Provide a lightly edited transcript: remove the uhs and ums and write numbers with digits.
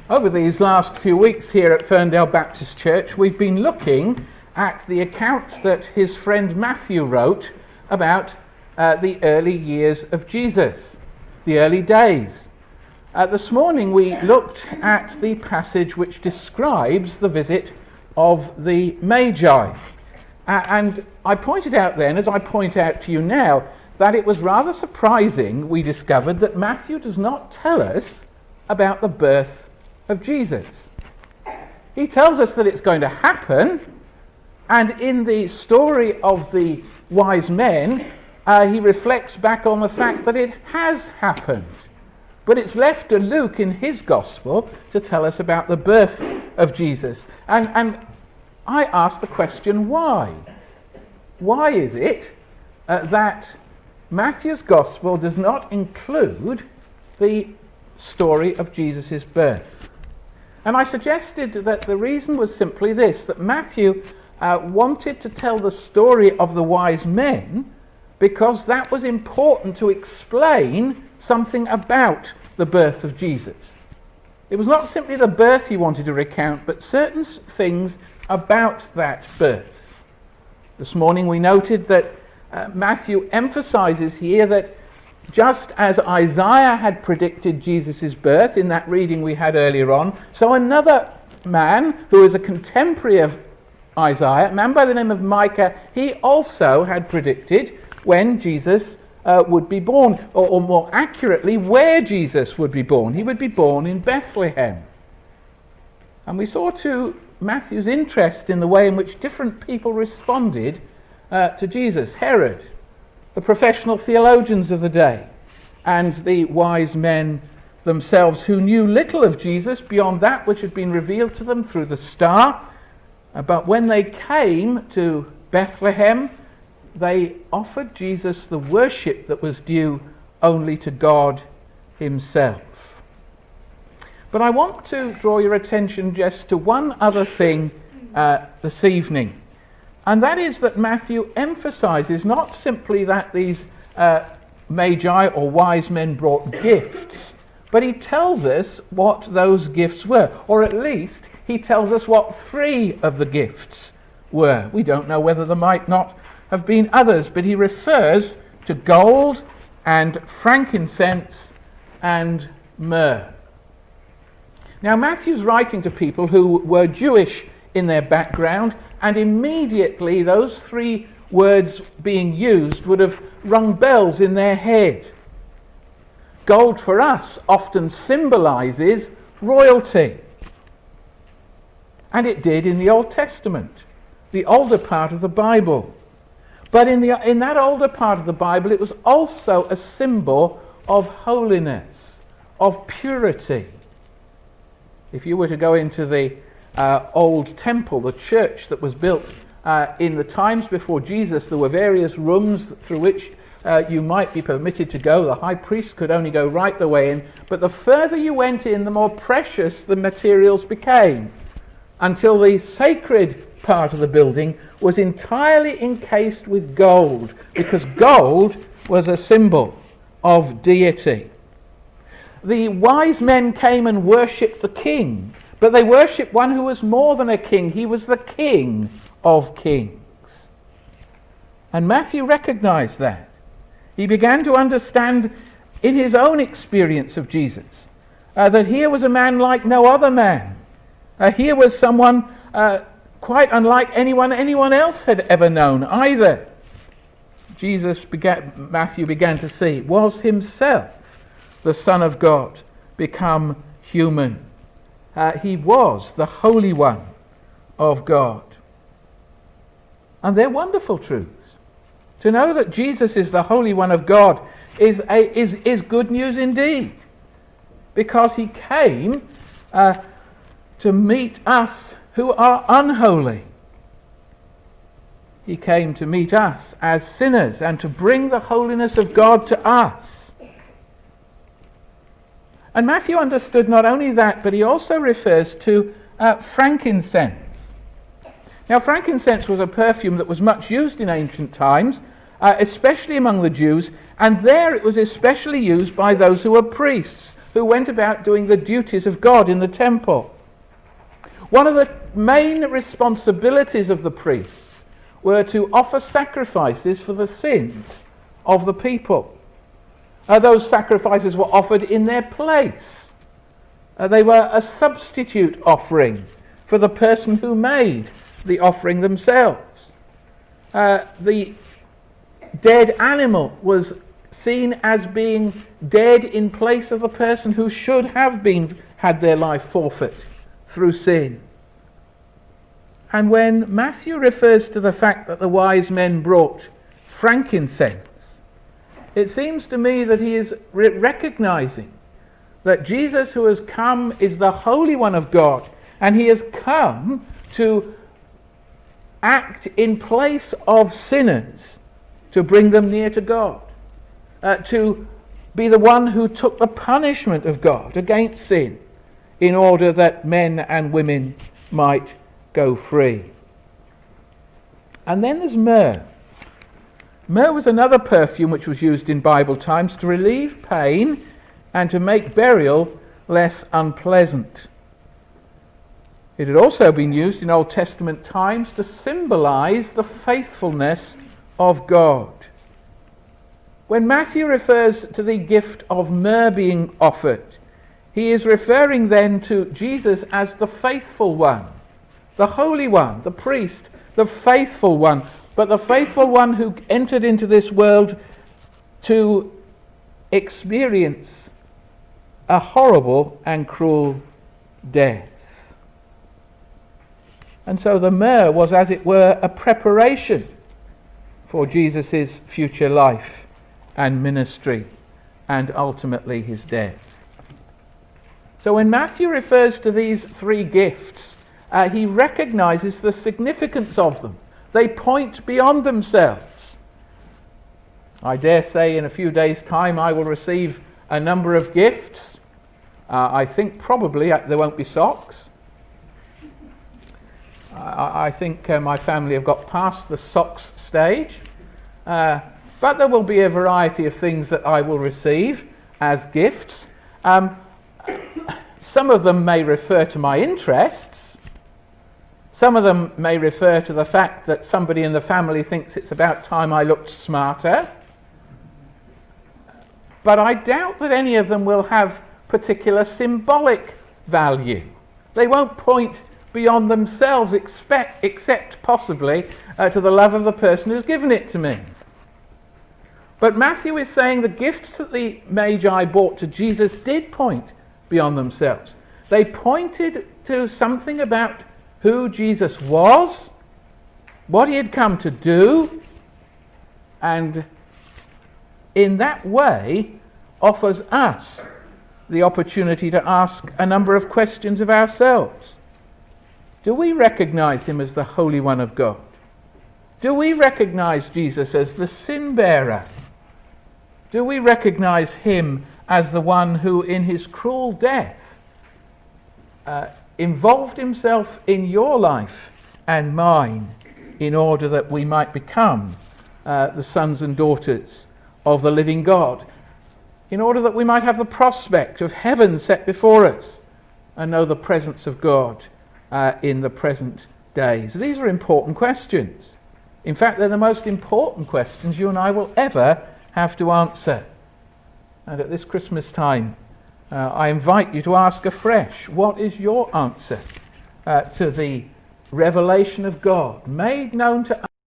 Over these last few weeks here at Ferndale Baptist Church, we've been looking at the account that his friend Matthew wrote about the early years of Jesus, the early days. This morning we looked at the passage which describes the visit of the magi. And I pointed out then, as I point out to you now, that it was rather surprising, we discovered, that Matthew does not tell us about the birth of Jesus. He tells us that it's going to happen, and in the story of the wise men, he reflects back on the fact that it has happened. But it's left to Luke in his gospel to tell us about the birth of Jesus. And I ask the question, why? Why is it that Matthew's gospel does not include the story of Jesus' birth? And I suggested that the reason was simply this, that Matthew wanted to tell the story of the wise men because that was important to explain something about the birth of Jesus. It was not simply the birth he wanted to recount, but certain things about that birth. This morning we noted that Matthew emphasizes here that just as Isaiah had predicted Jesus' birth in that reading we had earlier on, so another man who is a contemporary of Isaiah, a man by the name of Micah, he also had predicted when Jesus would be born, or more accurately, where Jesus would be born. He would be born in Bethlehem. And we saw too Matthew's interest in the way in which different people responded to Jesus. Herod, the professional theologians of the day, and the wise men themselves who knew little of Jesus beyond that which had been revealed to them through the star. But when they came to Bethlehem, they offered Jesus the worship that was due only to God himself. But I want to draw your attention just to one other thing this evening. And that is that Matthew emphasizes not simply that these magi or wise men brought gifts, but he tells us what those gifts were, or at least he tells us what three of the gifts were. We don't know whether there might not have been others, but he refers to gold and frankincense and myrrh. Now Matthew's writing to people who were Jewish in their background, and immediately those three words being used would have rung bells in their head. Gold for us often symbolizes royalty. And it did in the Old Testament, the older part of the Bible. But in that older part of the Bible, it was also a symbol of holiness, of purity. If you were to go into the old temple, the church that was built in the times before Jesus, there were various rooms through which you might be permitted to go. The high priest could only go right the way in, but the further you went in, the more precious the materials became, until the sacred part of the building was entirely encased with gold, because gold was a symbol of deity. The wise men came and worshipped the king, but they worshipped one who was more than a king. He was the King of Kings. And Matthew recognized that. He began to understand in his own experience of Jesus that here was a man like no other man. Here was someone quite unlike anyone else had ever known either. Matthew began to see, was himself the Son of God become human. He was the Holy One of God. And they're wonderful truths. To know that Jesus is the Holy One of God is good news indeed, because he came to meet us who are unholy. He came to meet us as sinners and to bring the holiness of God to us. And Matthew understood not only that, but he also refers to frankincense. Now, frankincense was a perfume that was much used in ancient times, especially among the Jews, and there it was especially used by those who were priests, who went about doing the duties of God in the temple. One of the main responsibilities of the priests were to offer sacrifices for the sins of the people. Those sacrifices were offered in their place. They were a substitute offering for the person who made the offering themselves. The dead animal was seen as being dead in place of the person who should have had their life forfeit through sin. And when Matthew refers to the fact that the wise men brought frankincense, it seems to me that he is recognizing that Jesus, who has come, is the Holy One of God, and he has come to act in place of sinners, to bring them near to God, to be the one who took the punishment of God against sin in order that men and women might go free. And then there's myrrh. Myrrh was another perfume which was used in Bible times to relieve pain and to make burial less unpleasant. It had also been used in Old Testament times to symbolize the faithfulness of God. When Matthew refers to the gift of myrrh being offered, he is referring then to Jesus as the faithful one, the Holy One, the priest, the faithful one, but the faithful one who entered into this world to experience a horrible and cruel death. And so the myrrh was, as it were, a preparation for Jesus' future life and ministry, and ultimately his death. So when Matthew refers to these three gifts, he recognizes the significance of them. They point beyond themselves. I dare say in a few days' time I will receive a number of gifts. I think probably there won't be socks. I think my family have got past the socks stage. But there will be a variety of things that I will receive as gifts. Some of them may refer to my interests. Some of them may refer to the fact that somebody in the family thinks it's about time I looked smarter. But I doubt that any of them will have particular symbolic value. They won't point beyond themselves, except possibly to the love of the person who's given it to me. But Matthew is saying the gifts that the magi brought to Jesus did point beyond themselves. They pointed to something about who Jesus was, what he had come to do, and in that way offers us the opportunity to ask a number of questions of ourselves. Do we recognize him as the Holy One of God? Do we recognize Jesus as the sin bearer? Do we recognize him as the one who in his cruel death involved himself in your life and mine in order that we might become the sons and daughters of the living God, in order that we might have the prospect of heaven set before us and know the presence of God in the present days? These are important questions. In fact, they're the most important questions you and I will ever have to answer. And at this Christmas time, I invite you to ask afresh, what is your answer to the revelation of God made known to us